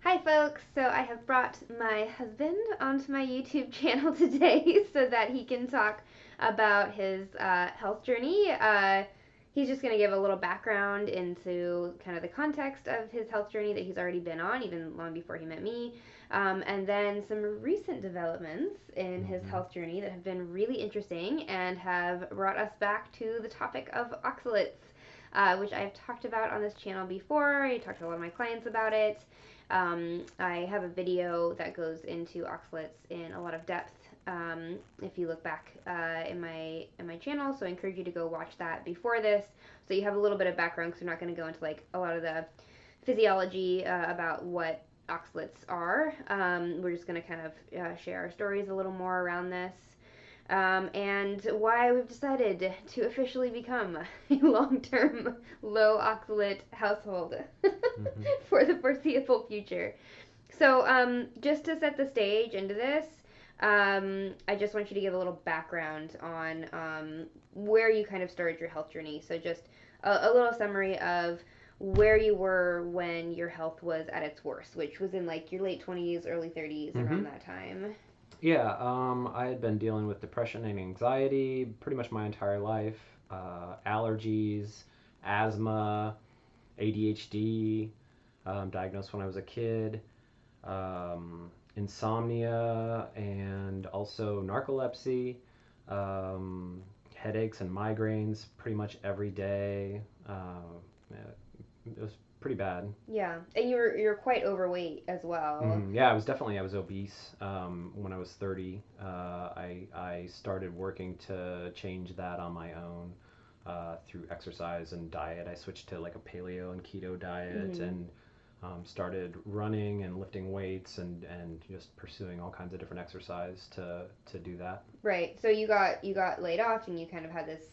Hi folks, so I have brought my husband onto my YouTube channel today so that he can talk about his health journey. He's just going to give a little background into kind of the context of his health journey that he's already been on, even long before he met me, and then some recent developments in his health journey that have been really interesting and have brought us back to the topic of oxalates, which I've talked about on this channel before. I talked to a lot of my clients about it. I have a video that goes into oxalates in a lot of depth. If you look back in my channel, so I encourage you to go watch that before this, so you have a little bit of background because we're not going to go into like a lot of the physiology about what oxalates are. We're just going to kind of share our stories a little more around this. And why we've decided to officially become a long-term low oxalate household for the foreseeable future. So, just to set the stage into this, I just want you to give a little background on where you kind of started your health journey. So, just a little summary of where you were when your health was at its worst, which was in like your late 20s, early 30s, around that time. Yeah, I had been dealing with depression and anxiety pretty much my entire life. Allergies, asthma, ADHD, diagnosed when I was a kid, insomnia, and also narcolepsy, headaches and migraines pretty much every day. It was pretty bad. Yeah, and you're quite overweight as well. Yeah, I was obese when I was 30. I started working to change that on my own through exercise and diet. I switched to like a paleo and keto diet and started running and lifting weights and just pursuing all kinds of different exercise to do that. Right. So you got laid off and you kind of had this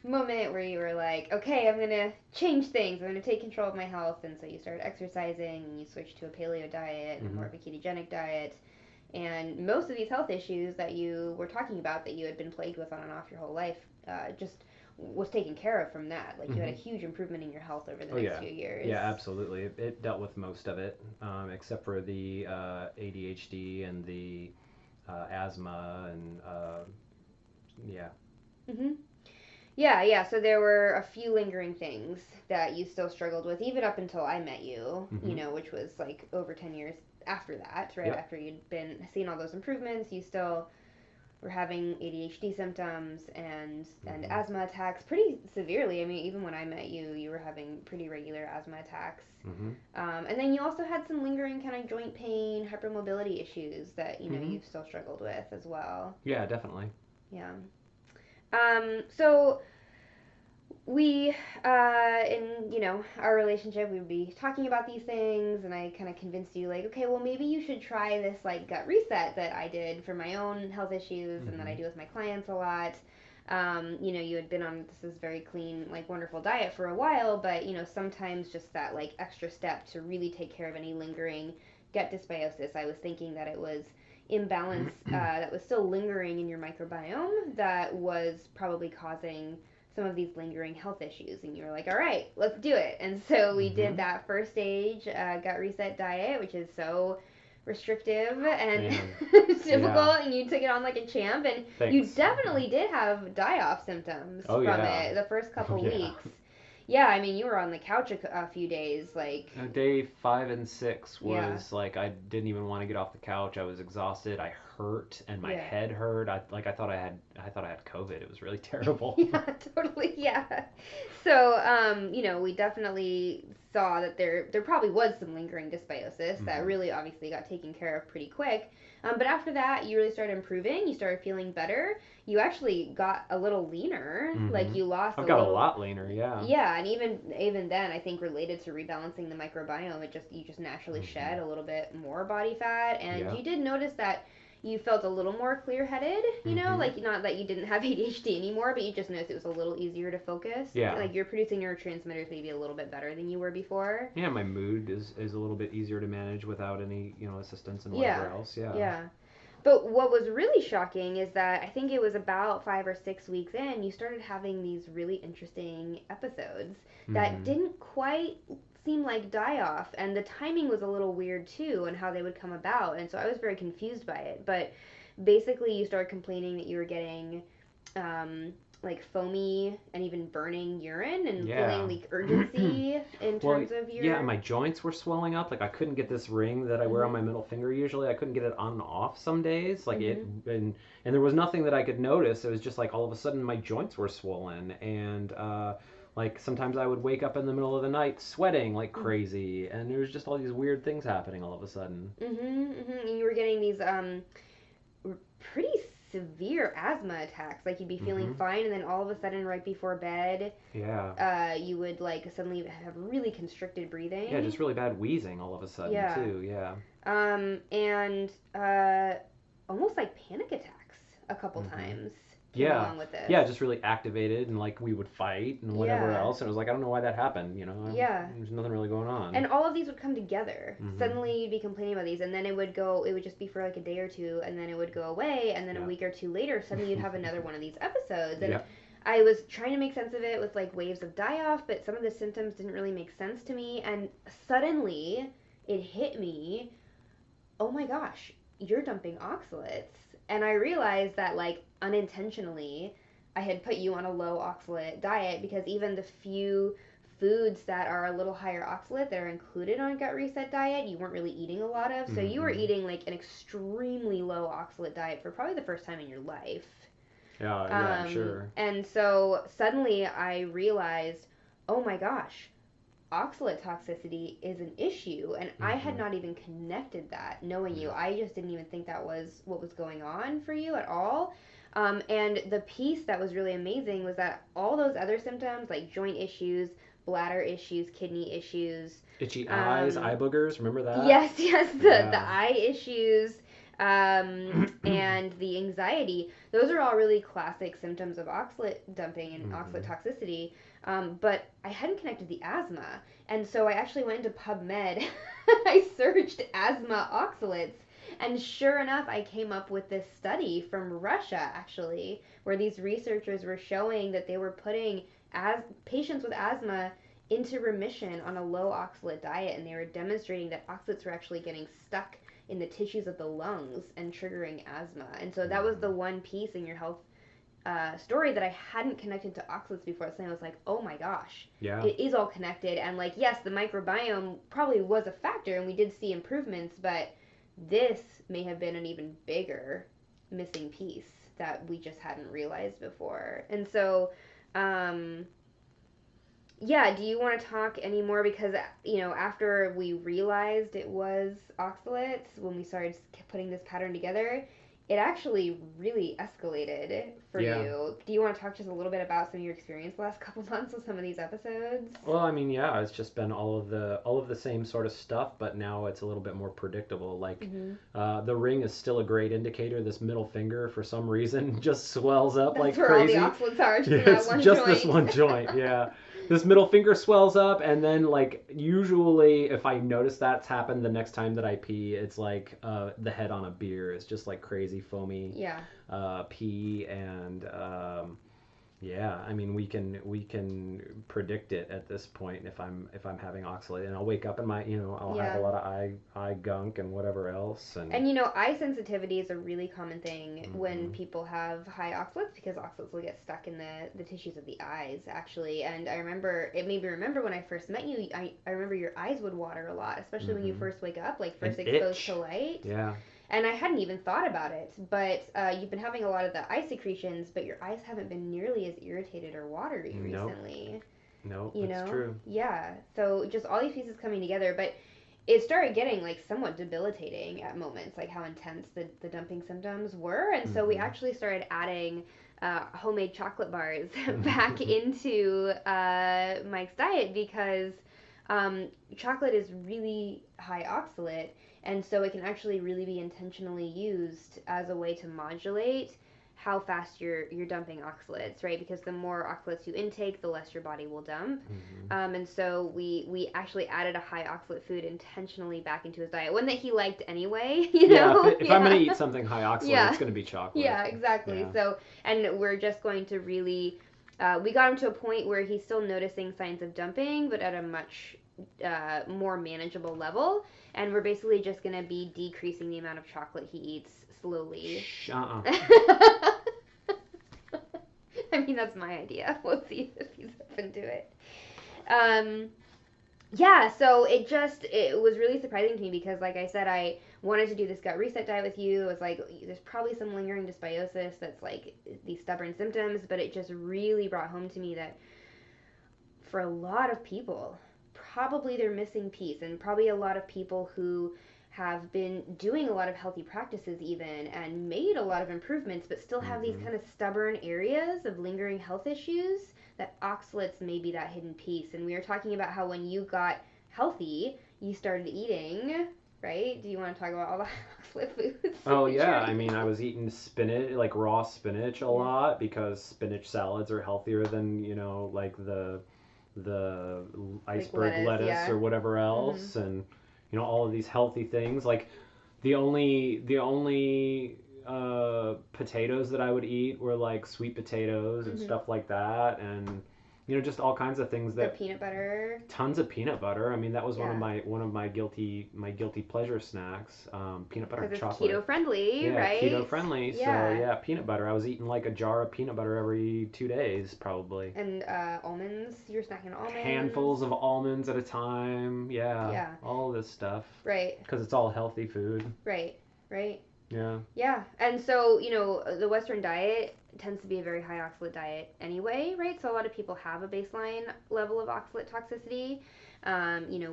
moment where you were like, okay, I'm gonna change things. I'm gonna take control of my health, and so you started exercising and you switched to a paleo diet and more of a ketogenic diet. And most of these health issues that you were talking about that you had been plagued with on and off your whole life, just was taken care of from that. Like you had a huge improvement in your health over the Oh next yeah, few years. yeah, absolutely. It dealt with most of it, except for the ADHD and the asthma and yeah. Mhm. Yeah, yeah. So there were a few lingering things that you still struggled with, even up until I met you, which was like over 10 years after that, right? Yep. After you'd been seeing all those improvements, you still were having ADHD symptoms and asthma attacks pretty severely. I mean, even when I met you, you were having pretty regular asthma attacks. And then you also had some lingering kind of joint pain, hypermobility issues that, you've still struggled with as well. Yeah, definitely. Yeah. So we in our relationship, we would be talking about these things, and I kind of convinced you like, okay, well, maybe you should try this like gut reset that I did for my own health issues and that I do with my clients a lot. You had been on this very clean, like wonderful diet for a while, but sometimes just that like extra step to really take care of any lingering gut dysbiosis, I was thinking that it was imbalance that was still lingering in your microbiome that was probably causing some of these lingering health issues. And you were like, all right, let's do it. And so we did that first stage gut reset diet, which is so restrictive and Man, difficult, yeah. and you took it on like a champ, and you Thanks. definitely did have die-off symptoms Oh from yeah. it the first Oh couple yeah. weeks. Yeah, I mean, you were on the couch a few days, like, Day 5 and 6 yeah, was like I didn't even want to get off the couch. I was exhausted. I hurt, and my yeah. head hurt. I thought I had COVID. It was really terrible. Yeah, totally. Yeah. So, we definitely saw that there probably was some lingering dysbiosis that really obviously got taken care of pretty quick. But after that, you really started improving. You started feeling better. You actually got a little leaner. Like you lost I've a got a little. lot leaner. Yeah. Yeah, and even then, I think related to rebalancing the microbiome, you just naturally shed a little bit more body fat, and Yeah. you did notice that you felt a little more clear-headed. Like not that you didn't have ADHD anymore, but you just noticed it was a little easier to focus. Yeah. Like you're producing neurotransmitters maybe a little bit better than you were before. Yeah, my mood is a little bit easier to manage without any, assistance and Yeah, whatever else. Yeah. yeah. But what was really shocking is that I think it was about 5 or 6 weeks in, you started having these really interesting episodes that didn't quite seem like die-off, and the timing was a little weird too, and how they would come about, and so I was very confused by it. But basically, you started complaining that you were getting like foamy and even burning urine, and feeling Yeah. like urgency in Well, terms of yeah, your. my joints were swelling up. Like I couldn't get this ring that I wear on Mhm. my middle finger usually. I couldn't get it on and off some days. Like it, Mhm. and there was nothing that I could notice. It was just like all of a sudden my joints were swollen, and like sometimes I would wake up in the middle of the night sweating like Mhm. crazy, and there was just all these weird things happening all of a sudden. Mhm. Mhm. And you were getting these pretty severe asthma attacks. Like you'd be feeling Mm-hmm. fine, and then all of a sudden, right before bed, Yeah. you would like suddenly have really constricted Yeah, breathing. just really bad wheezing all of a sudden Yeah. too. Yeah. And almost like panic attacks a couple Mm-hmm. times came Yeah, along with this. yeah, just really activated, and like we would fight and whatever Yeah. else. And it was like I don't know why that happened. Yeah. There's nothing really going on. And all of these would come together. Hmm. Suddenly you'd be complaining about these, and then it would just be for like a day or two, and then it would go away, and then a Yeah. week or two later, suddenly you'd have another one of these episodes. And Yeah. I was trying to make sense of it with like waves of die off, but some of the symptoms didn't really make sense to me. And suddenly it hit me, oh my gosh, you're dumping oxalates. And I realized that, like, unintentionally, I had put you on a low oxalate diet because even the few foods that are a little higher oxalate that are included on gut reset diet, you weren't really eating a lot of. So you were Hmm. eating like an extremely low oxalate diet for probably the first time in your life. Yeah. Yeah. I'm sure. And so suddenly I realized, oh my gosh, oxalate toxicity is an issue, and I had Hmm. not even connected that. Knowing you, Yeah. I just didn't even think that was what was going on for you at all. And the piece that was really amazing was that all those other symptoms, like joint issues, bladder issues, kidney issues, Itchy eyes, um, eye boogers. Remember that? yes, yes, the Yeah. eye issues, and the anxiety, those are all really classic symptoms of oxalate dumping and oxalate Hmm. toxicity. But I hadn't connected the asthma. And so I actually went into PubMed. I searched asthma oxalates. And sure enough, I came up with this study from Russia, actually, where these researchers were showing that they were putting patients with asthma into remission on a low oxalate diet, and they were demonstrating that oxalates were actually getting stuck in the tissues of the lungs and triggering asthma. And so that was the Hmm. one piece in your health story that I hadn't connected to oxalates before. So I was like, oh my gosh, Yeah. it is all connected. And like, yes, the microbiome probably was a factor, and we did see improvements, but this may have been an even bigger missing piece that we just hadn't realized before. And so, um, yeah, do you want to talk any more? Because, after we realized it was oxalates, when we started putting this pattern together, it actually really escalated for Yeah. you. Do you want to talk just a little bit about some of your experience the last couple months with some of these episodes? Well, I mean, yeah, it's just been all of the same sort of stuff, but now it's a little bit more predictable. Like, Mm-hmm. the ring is still a great indicator. This middle finger, for some reason, just swells up That's like where all the crazy. oxalates are, just Yeah, in that it's one just this joint. one joint. Yeah, this middle finger swells up, and then like usually, if I notice that's happened, the next time that I pee, it's like the head on a beer. It's just like crazy foamy Yeah. pee, and yeah, I mean we can predict it at this point if I'm having oxalate, and I'll wake up and I'll have a Yeah. lot of eye gunk and whatever else, and And eye sensitivity is a really common thing when hmm people have high oxalates, because oxalates will get stuck in the tissues of the eyes, actually. And I remember, it made me remember when I first met you, I remember your eyes would water a lot, especially when you hmm first wake up, like and first exposed to itch. light. Yeah, And I hadn't even thought about it, but you've been having a lot of the eye secretions, but your eyes haven't been nearly as irritated or watery nope, recently. nope, that's true. Yeah. So just all these pieces coming together, but it started getting like somewhat debilitating at moments, like how intense the dumping symptoms were. And so we Hmm. actually started adding homemade chocolate bars back into Mike's diet, because chocolate is really high oxalate, and so it can actually really be intentionally used as a way to modulate how fast you're dumping oxalates, right? Because the more oxalates you intake, the less your body will dump. Hmm. And so we actually added a high oxalate food intentionally back into his diet, one that he liked anyway. Yeah, if I'm gonna Yeah, eat something high oxalate, yeah, it's gonna be chocolate. yeah, exactly. Yeah. So, and we're just going to really, we got him to a point where he's still noticing signs of dumping, but at a much more manageable level, and we're basically just going to be decreasing the amount of chocolate he eats slowly. Uh-uh. I mean, that's my idea. We'll see if he's open to it. Um, yeah, so it was really surprising to me because, like I said, I wanted to do this gut reset diet with you. It was like, there's probably some lingering dysbiosis that's like these stubborn symptoms, but it just really brought home to me that for a lot of people, probably they're missing piece, and probably a lot of people who have been doing a lot of healthy practices even and made a lot of improvements but still have these Mm-hmm. kind of stubborn areas of lingering health issues, that oxalates may be that hidden piece. And we were talking about how when you got healthy you started eating, right? Do you want to talk about all the oxalate foods Oh that you're yeah, I mean, eating? I was eating spinach, like raw spinach a Yeah. lot because spinach salads are healthier than, like the Like iceberg lettuce, lettuce yeah. or whatever Mhm. else, and all of these healthy things. Like the only potatoes that I would eat were like sweet potatoes and Mhm. stuff like that, and just all kinds of things The that peanut butter. tons of peanut butter. I mean, that was one of Yeah. my guilty pleasure snacks. Peanut butter Because and it's chocolate. keto friendly, Yeah, keto right? friendly. So Yeah. yeah, peanut butter. I was eating like a jar of peanut butter every 2 days, probably. And almonds. You're snacking on almonds. Handfuls of almonds at a time. Yeah, Yeah. all this stuff. Right. Because it's all healthy food. Right. Right. Yeah. Yeah. And so, the Western diet tends to be a very high oxalate diet anyway, right? So a lot of people have a baseline level of oxalate toxicity.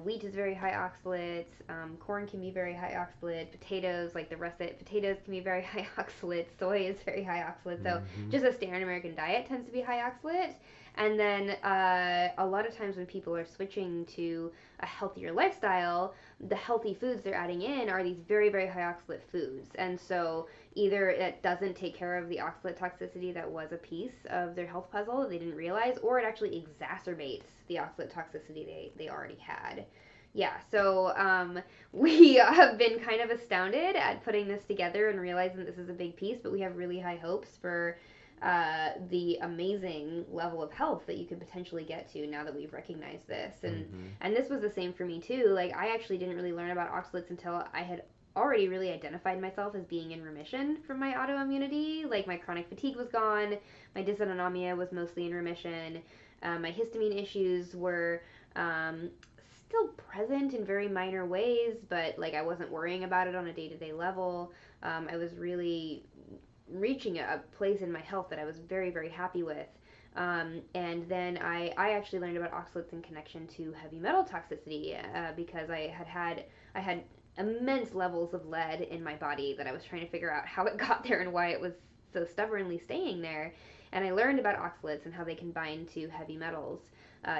Wheat is very high oxalates. Corn can be very high oxalate. Potatoes, like the russet potatoes, can be very high oxalate. Soy is very high oxalate. So Mm-hmm. just a standard American diet tends to be high oxalate. And then a lot of times when people are switching to a healthier lifestyle, the healthy foods they're adding in are these very, very high oxalate foods. And so either it doesn't take care of the oxalate toxicity that was a piece of their health puzzle that they didn't realize, or it actually exacerbates the oxalate toxicity they already had. Yeah, so we have been kind of astounded at putting this together and realizing this is a big piece, but we have really high hopes for the amazing level of health that you could potentially get to now that we've recognized this. and Mm-hmm. and this was the same for me too. Like, I actually didn't really learn about oxalates until I had already really identified myself as being in remission from my autoimmunity. Like, my chronic fatigue was gone, my dysautonomia was mostly in remission, my histamine issues were still present in very minor ways, but like I wasn't worrying about it on a day-to-day level. I was really reaching a place in my health that I was very, very happy with. And then I actually learned about oxalates in connection to heavy metal toxicity, because I had immense levels of lead in my body that I was trying to figure out how it got there and why it was so stubbornly staying there. And I learned about oxalates and how they can bind to heavy metals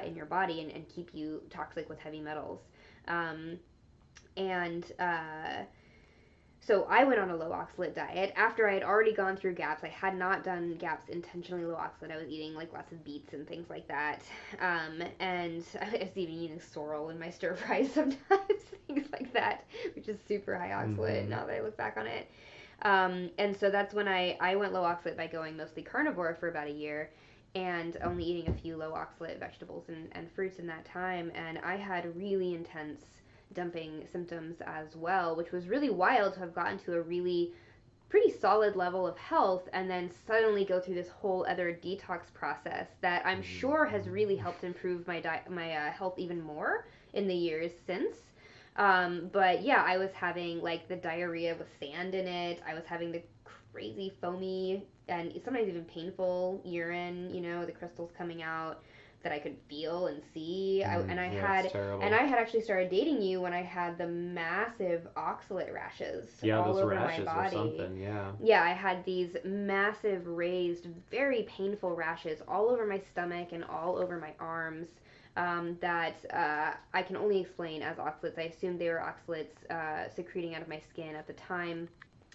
in your body and keep you toxic with heavy metals. Um, and So I went on a low oxalate diet after I had already gone through GAPS. I had not done GAPS intentionally low oxalate. I was eating like lots of beets and things like that. And I was even eating sorrel in my stir fries sometimes, things like that, which is super high oxalate Mm-hmm. now that I look back on it. And so that's when I went low oxalate by going mostly carnivore for about a year and only eating a few low oxalate vegetables and fruits in that time. And I had really intense dumping symptoms as well, which was really wild to have gotten to a really pretty solid level of health and then suddenly go through this whole other detox process that I'm sure has really Mm-hmm. helped improve my health even more in the years since. But yeah, I was having like the diarrhea with sand in it. I was having the crazy foamy and sometimes even painful urine, the crystals coming out that I could feel and see. Yeah, it's And terrible. I had actually started dating you when I had the massive oxalate rashes Yeah, all those over my rashes or body. something. Yeah. Yeah, I had these massive raised, very painful rashes all over my stomach and all over my arms. That I can only explain as oxalates. I assumed they were oxalates secreting out of my skin at the time.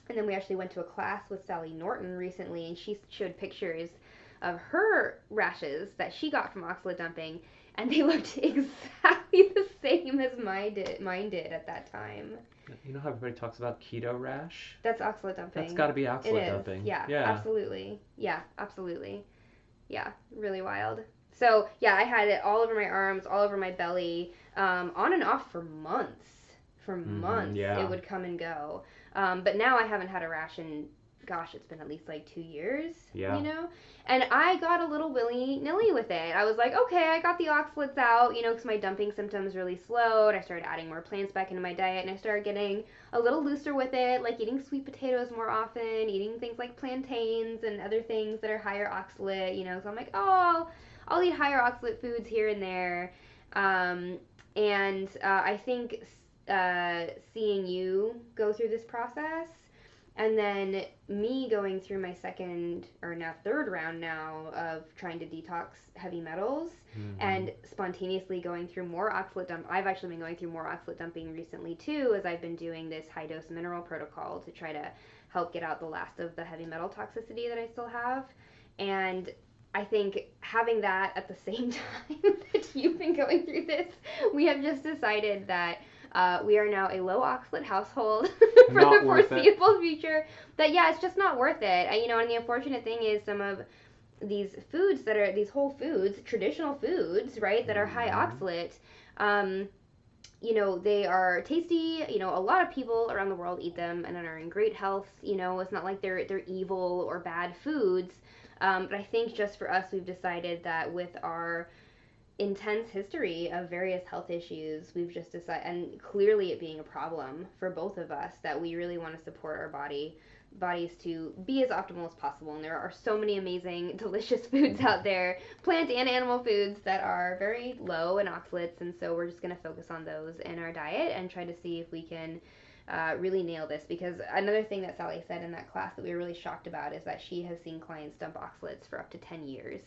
And then we actually went to a class with Sally Norton recently, and she showed pictures of her rashes that she got from oxalate dumping, and they looked exactly the same as mine did at that time. You know how everybody talks about keto rash? That's oxalate That's dumping. got to be It oxalate is. dumping. Yeah, Yeah. absolutely. Yeah, absolutely. Yeah, really wild. So yeah, I had it all over my arms, all over my belly. on and off for months. For months, it Yeah. would come and go. But now I haven't had a rash in, gosh, it's been at least like 2 years, Yeah. And I got a little willy-nilly with it. I was like, okay, I got the oxalates out, because my dumping symptoms really slowed. I started adding more plants back into my diet, and I started getting a little looser with it, like eating sweet potatoes more often, eating things like plantains and other things that are higher oxalate, So I'm like, oh, I'll eat higher oxalate foods here and there. And I think seeing you go through this process and then me going through my second or now third round now of trying to detox heavy metals and spontaneously going through more oxalate dump. I've actually been going through more oxalate dumping recently too, as I've been doing this high dose mineral protocol to try to help get out the last of the heavy metal toxicity that I still have. And I think having that at the same time that you've been going through this, we have just decided that we are now a low oxalate household for Not the worth it. foreseeable future. That yeah, it's just not worth it. And the unfortunate thing is some of these foods that are these whole foods, traditional foods, right, that are high oxalate. They are tasty. A lot of people around the world eat them and are in great health. It's not like they're evil or bad foods. But I think just for us, we've decided that with our intense history of various health issues, we've just decided, and clearly it being a problem for both of us, that we really want to support our bodies to be as optimal as possible. And there are so many amazing, delicious foods out there, plant and animal foods, that are very low in oxalates. And so we're just going to focus on those in our diet and try to see if we can really nail this. Because another thing that Sally said in that class that we were really shocked about is that she has seen clients dump oxalates for up to 10 years.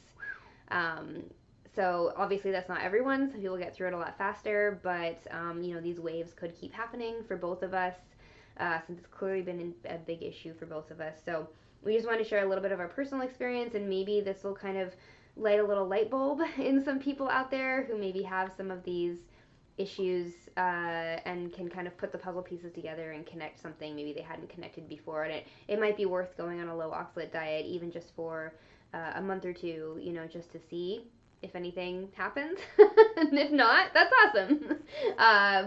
So obviously that's not everyone. Some people get through it a lot faster, but these waves could keep happening for both of us, since it's clearly been a big issue for both of us. So we just wanted to share a little bit of our personal experience, and maybe this will kind of light a little light bulb in some people out there who maybe have some of these issues, and can kind of put the puzzle pieces together and connect something maybe they hadn't connected before. And it might be worth going on a low oxalate diet even just for a month or two, just to see if anything happens. And if not, that's awesome.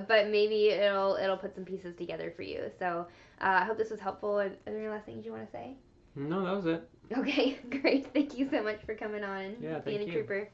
But maybe it'll put some pieces together for you. So I hope this was helpful. Are there any last things you want to say? No, that was it. Okay, great. Thank you so much for coming on and Yeah, being thank a you. trooper.